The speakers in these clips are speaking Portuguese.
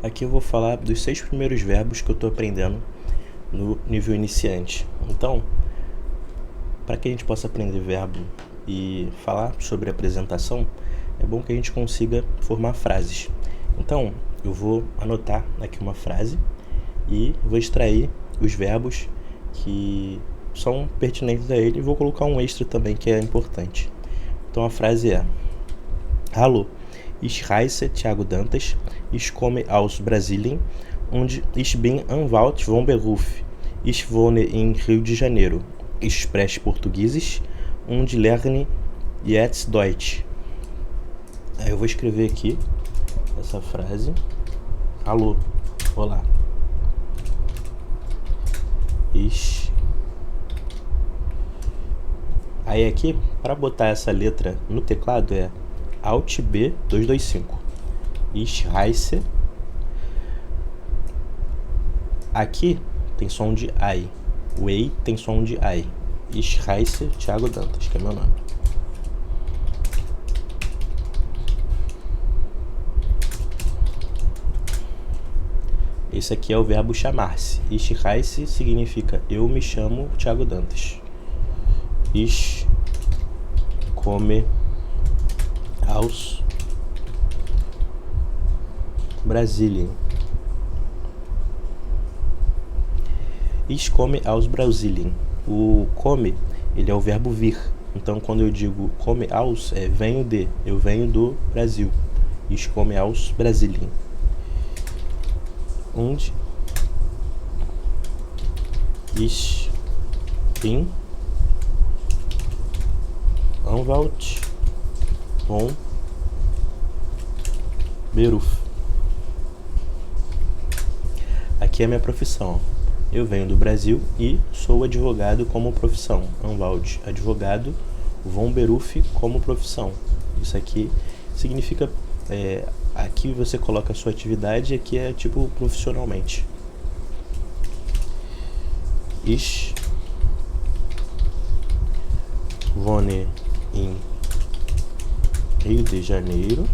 Aqui eu vou falar dos 6 primeiros verbos que eu estou aprendendo no nível iniciante. Então, para que a gente possa aprender verbo e falar sobre apresentação, é bom que a gente consiga formar frases. Então, eu vou anotar aqui uma frase e vou extrair os verbos que são pertinentes a ele e vou colocar um extra também que é importante. Então a frase é: Hallo, ich heiße Thiago Dantas, ich komme aus Brasilien und ich bin Anwalt von Beruf. Ich wohne in Rio de Janeiro. Ich spreche Portugiesisch und lerne jetzt Deutsch. Aí eu vou escrever aqui essa frase. Alô, olá. Ich. Aí aqui, para botar essa letra no teclado é Alt B 225. Ich heiße. Aqui tem som de I. O EI tem som de I. Ich heiße Thiago Dantas, que é meu nome. Esse aqui é o verbo chamar-se. Ich heiße significa eu me chamo Thiago Dantas. Ich komme aus Brasilien. Ich komme aus Brasilien. O come, ele é o verbo vir. Então, quando eu digo come aus, é venho de. Eu venho do Brasil. Ich komme aus Brasilien. Und ich bin Anwalt von Beruf. Aqui é a minha profissão. Eu venho do Brasil e sou advogado como profissão. Anwalt, advogado. Von Beruf como profissão. Isso aqui significa... aqui você coloca a sua atividade e aqui é tipo profissionalmente. Ich wohne in Rio de Janeiro.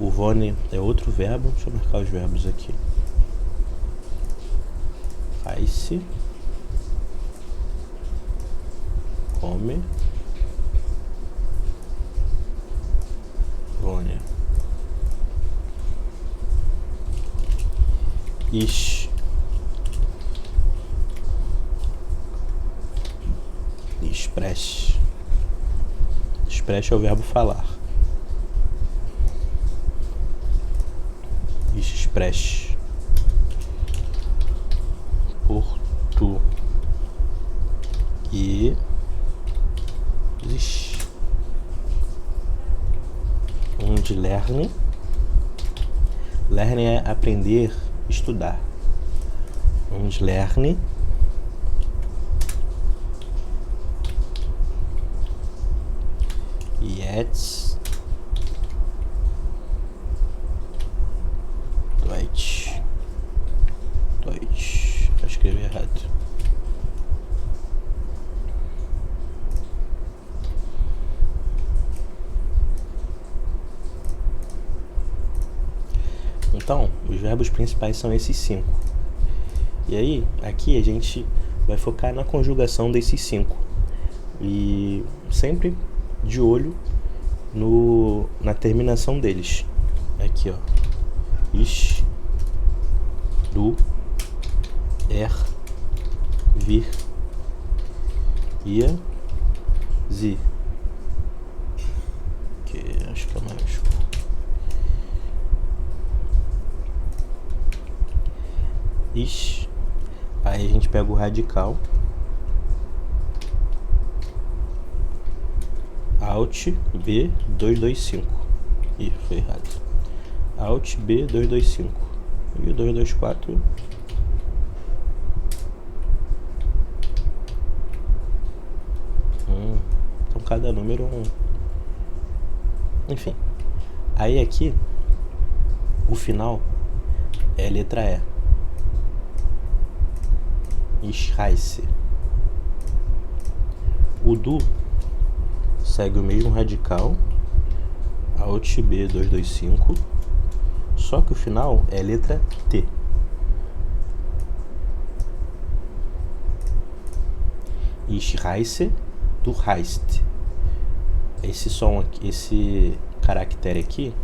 O wohne é outro verbo. Deixa eu marcar os verbos aqui. Heiße, come, wohne. Ich spreche. Spreche é o verbo falar. Ich spreche Portugiesisch und lerne. Lerne é aprender, estudar. Und lerne jetzt Deutsch. Eu escrevi errado. Então, os verbos principais são esses 5. E aí, aqui a gente vai focar na conjugação desses 5. E sempre de olho na terminação deles. Aqui, ó. Ich, du, wir, ihr, sie. Que acho que é maiúsculo. Ich. Aí a gente pega o radical. Alt B 225. Ih, foi errado. Alt B 225. E o 224. Então cada número Enfim. Aí aqui o final é a letra E. Ich heiße. O du segue o mesmo radical Alt B225, só que o final é letra T. Ich reise, du reist. Esse som aqui, esse caractere aqui,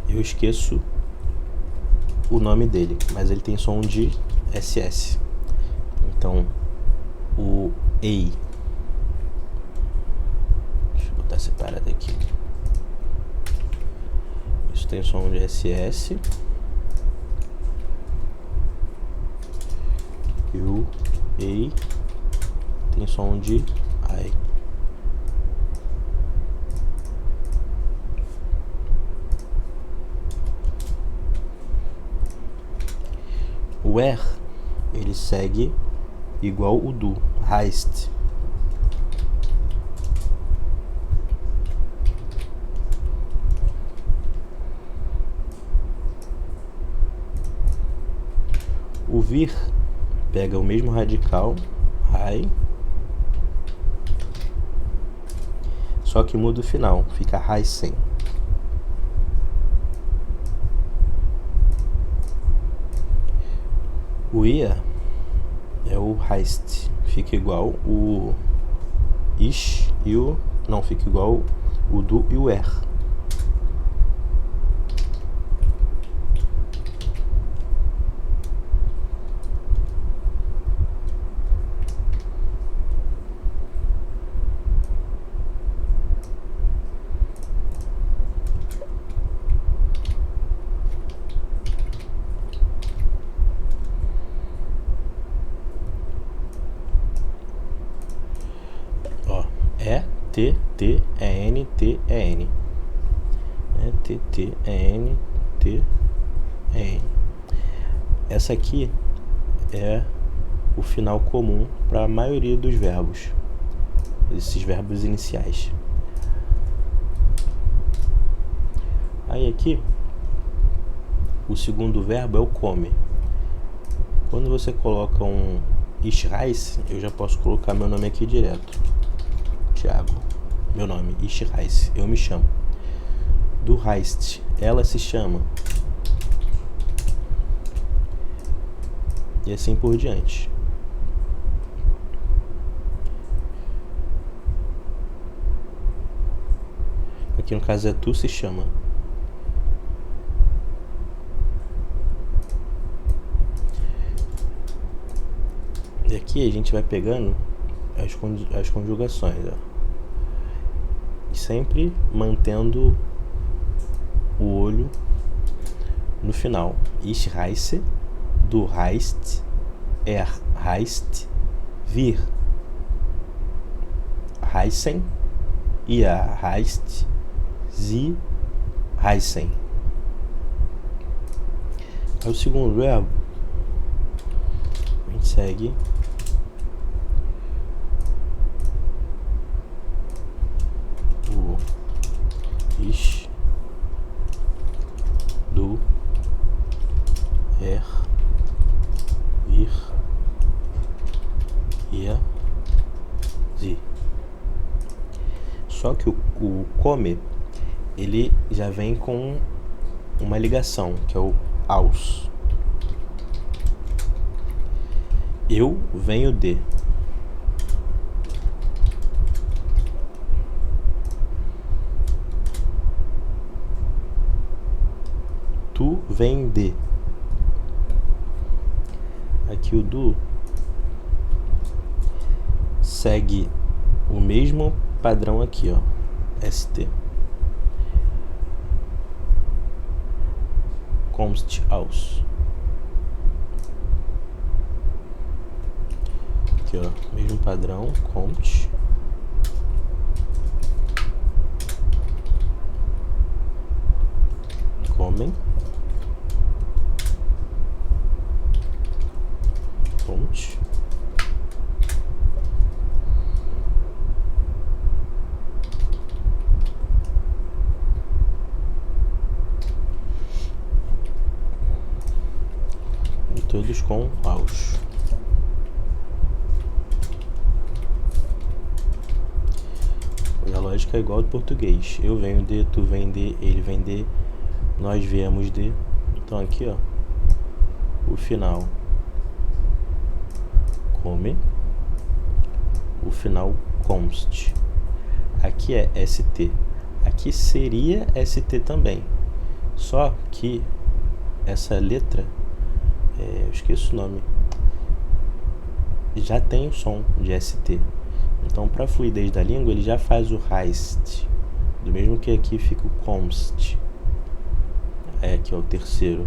eu esqueço o nome dele, mas ele tem som de SS. Então, o EI, deixa eu botar separado aqui. Isso tem som de SS. E o EI tem som de I. O R, ele segue igual o do, reist. O vir pega o mesmo radical, I, só que muda o final, fica reisen. O ia é o reist, fica igual o ich e o... não, fica igual o do e o er. T, T, E, N, T, E, N. T, T, E, N, T, E, N. Essa aqui é o final comum para a maioria dos verbos, esses verbos iniciais. Aí aqui, o segundo verbo é o come. Quando você coloca um ich reise, eu já posso colocar meu nome aqui direto. Thiago, meu nome, ich reise, eu me chamo. Du reist, ela se chama. E assim por diante. Aqui no caso é tu se chama. E aqui a gente vai pegando as conjugações, ó. Sempre mantendo o olho no final. Ich reise, du reist, er reist, wir reisen, ihr reist, sie reisen. Aí o segundo verbo, a gente segue ich, du, er, wir, ihr, sie. Só que o come, ele já vem com uma ligação, que é o aus. Eu venho de. Tu vem de. Aqui o do segue o mesmo padrão aqui, ó, ST. Kommst aus. Aqui, ó, mesmo padrão, kommt. Kommen. Kommt. E todos com aus. lógica é igual ao do português. Eu venho de, tu vem de, ele vem de, nós viemos de. Então aqui, ó, o final come, o final comst. Aqui é ST. Aqui seria ST também. Só que essa letra, eu esqueço o nome, já tem o som de ST. Então, para a fluidez da língua, ele já faz o heist. Do mesmo que aqui fica o comst. Aqui é o terceiro.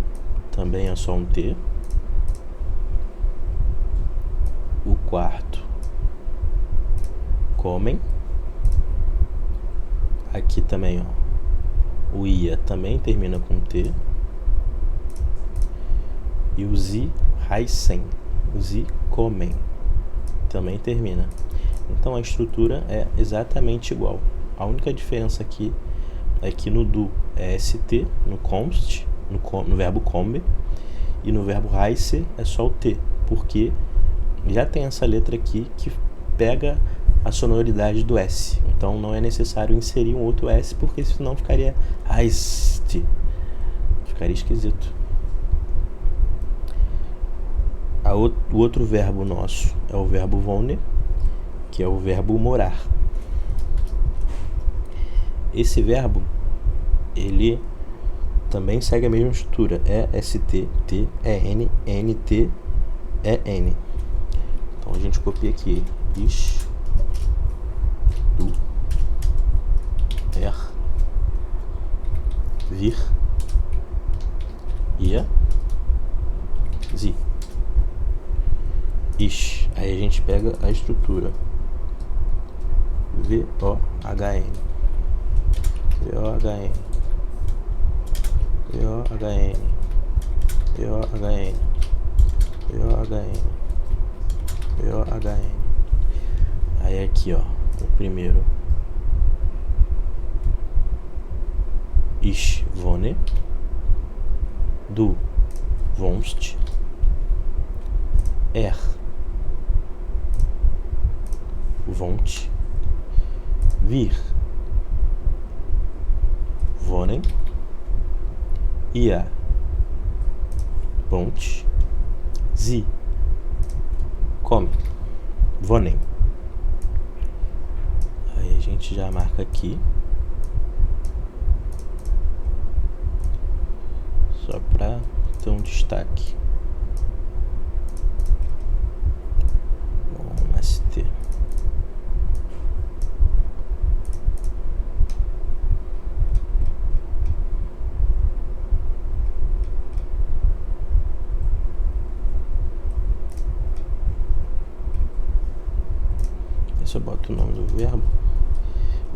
Também é só um T. O quarto, comem. Aqui também, ó, o ia também termina com T. E o zi, heisen. O zi, comem. Também termina. Então a estrutura é exatamente igual. A única diferença aqui é que no do é ST, no comst, no verbo come, e no verbo heise é só o T, porque já tem essa letra aqui que pega a sonoridade do S. Então não é necessário inserir um outro S, porque senão ficaria heist. Ficaria esquisito. O outro verbo nosso é o verbo wohnen, que é o verbo morar. Esse verbo, ele também segue a mesma estrutura. É ST, T, EN, NT, EN. Então a gente copia aqui. Ich, du, wir, ihr, sie. Ich. Aí a gente pega a estrutura. V-O-H-N. V-O-H-N. V-O-H-N. V-O-H-N. V-O-H-N. V-O-H-N. Aí aqui, ó, o primeiro. Ich wohne. Du wohnst. Wohnt. Wir wohnen. Ihr wohnt. Sie kommen. Wohnen. Aí a gente já marca aqui. Só para ter um destaque. Bom, ST. Eu boto o nome do verbo.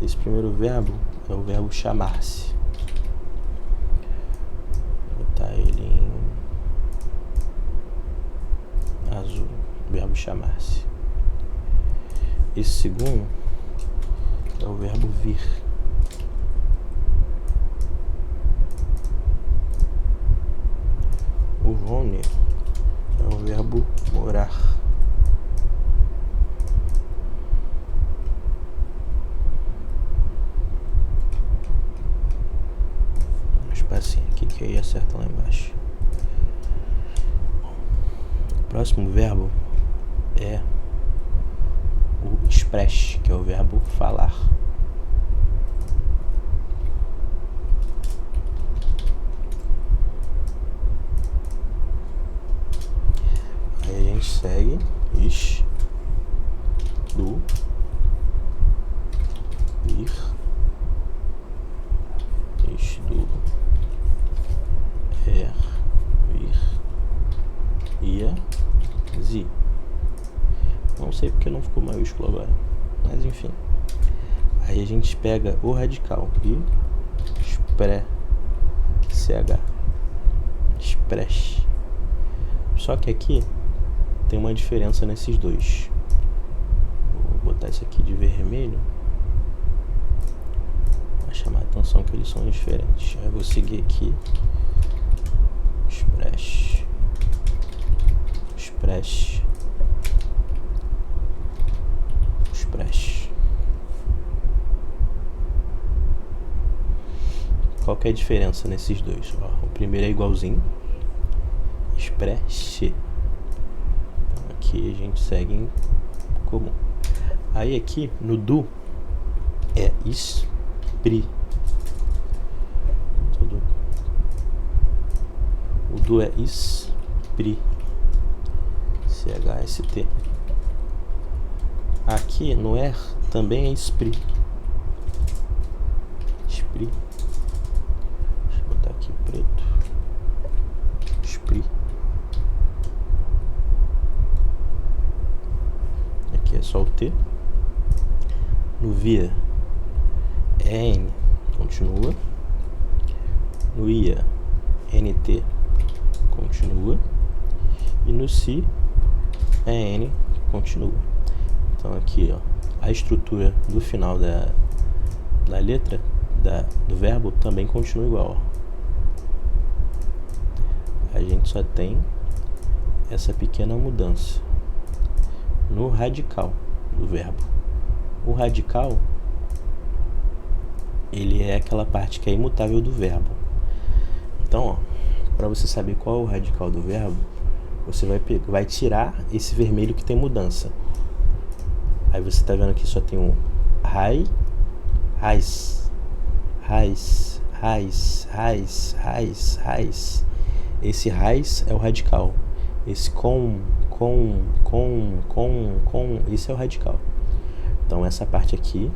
Esse primeiro verbo é o verbo chamar-se. Vou botar ele em azul. Verbo chamar-se. Esse segundo é o verbo vir. O wohnen é o verbo morar. Assim, aqui que aí acerta lá embaixo. O próximo verbo é o sprech, que é o verbo falar. Aí a gente segue ich, du, wir, ich, du, wir, ihr, sie. Não sei porque não ficou maiúsculo agora, mas enfim. Aí a gente pega o radical e CH, express. Só que aqui tem uma diferença nesses dois. Vou botar isso aqui de vermelho para chamar a atenção que eles são diferentes. Aí eu vou seguir aqui. Express. Qual que é a diferença nesses dois? Ó, o primeiro é igualzinho, spreche. Então, aqui a gente segue em comum. Aí aqui no do é esprit. O do é esprit. CHST. Aqui no er também é esprit. Esprit. Deixa eu botar aqui preto. Esprit. Aqui é só o T. No via é N, continua. No ia, NT, continua. E no si é N, continua. Então aqui, ó, a estrutura do final da letra do verbo também continua igual, ó. A gente só tem essa pequena mudança no radical do verbo. O radical, ele é aquela parte que é imutável do verbo. Então, para você saber qual é o radical do verbo, você vai tirar esse vermelho que tem mudança. Aí você está vendo que só tem um raiz. Esse raiz é o radical. Esse esse é o radical. Então essa parte aqui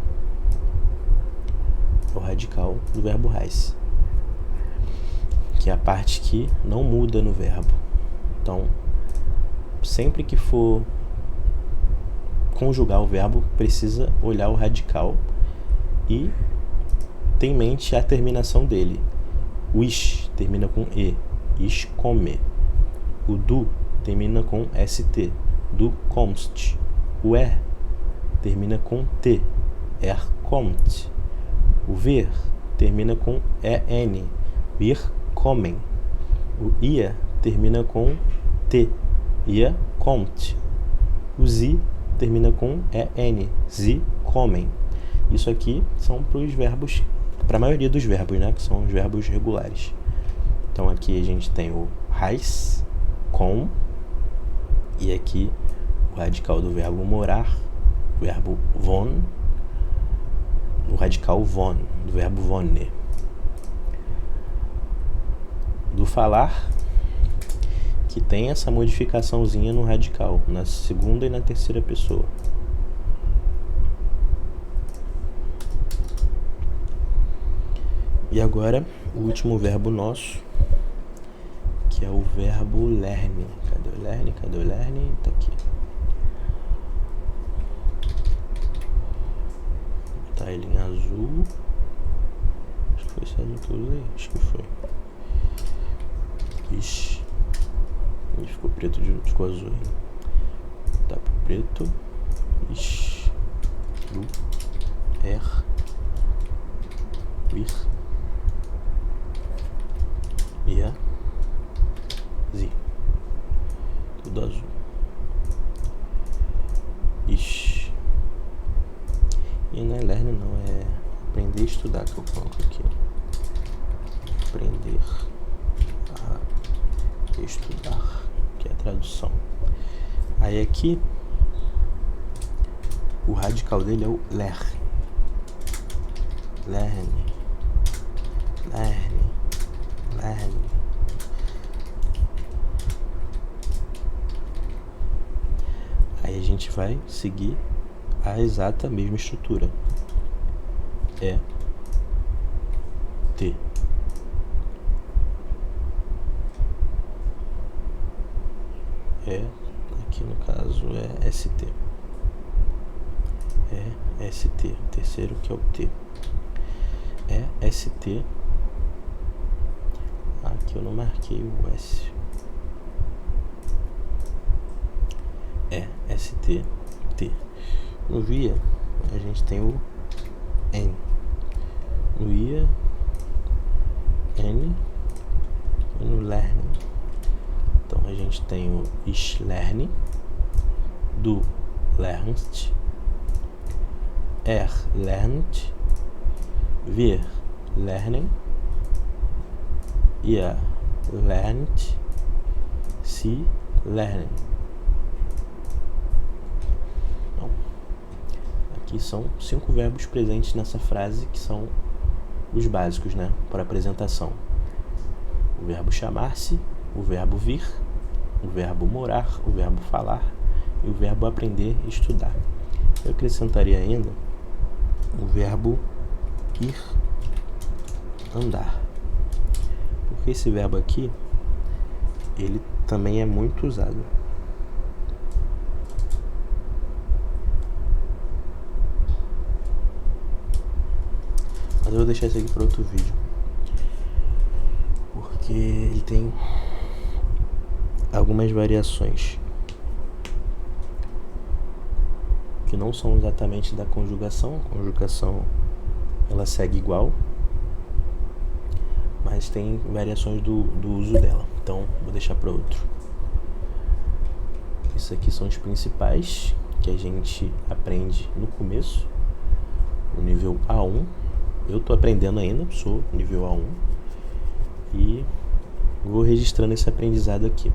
é o radical do verbo raiz, que é a parte que não muda no verbo. Então, sempre que for conjugar o verbo, precisa olhar o radical e ter em mente a terminação dele. O ish termina com e, ish come. O du termina com st, du kommst. O termina com t, kommt. O vir termina com en, wir kommen. O ia termina com t, ia kommt. O sie termina com en, sie kommen. Isso aqui são para os verbos, para a maioria dos verbos, né, que são os verbos regulares. Então aqui a gente tem o reis, com, e aqui o radical do verbo morar, o verbo wohnen, o radical von, do verbo wohnen. Do falar, que tem essa modificaçãozinha no radical, na segunda e na terceira pessoa. E agora, o último verbo nosso, que é o verbo lernen. Cadê o lernen? Cadê o lernen? Tá aqui. Vou botar ele em azul. Acho que foi esse azul que eu usei. Acho que foi. Ixi. Ele ficou preto, ficou azul ainda. Tá pro preto. Ixi. Du. Wir. Ia. Sie. Tudo azul. Ixi. E não é lernen, não, é aprender a estudar que eu coloco aqui. Aprender a estudar, que é a tradução. Aí aqui o radical dele é o ler. Lerne. Aí a gente vai seguir a exata mesma estrutura. É T. Aqui no caso é ST. É ST, o terceiro que é o T. É ST. Aqui eu não marquei o S. É ST, T. No via, a gente tem o N. No ia, N. E no lernen. Então a gente tem o ich lerne, du lernst, lernt, wir lernen, Yeah, learned, see, learning. Então, aqui são 5 verbos presentes nessa frase que são os básicos, né, para apresentação. O verbo chamar-se, o verbo vir, o verbo morar, o verbo falar e o verbo aprender e estudar. Eu acrescentaria ainda o verbo ir, andar. Porque esse verbo aqui, ele também é muito usado. Mas eu vou deixar isso aqui para outro vídeo, porque ele tem algumas variações que não são exatamente da conjugação. A conjugação ela segue igual, mas tem variações do uso dela. Então vou deixar para outro. Isso aqui são os principais que a gente aprende no começo, no nível A1. Eu estou aprendendo ainda, sou nível A1 e vou registrando esse aprendizado aqui.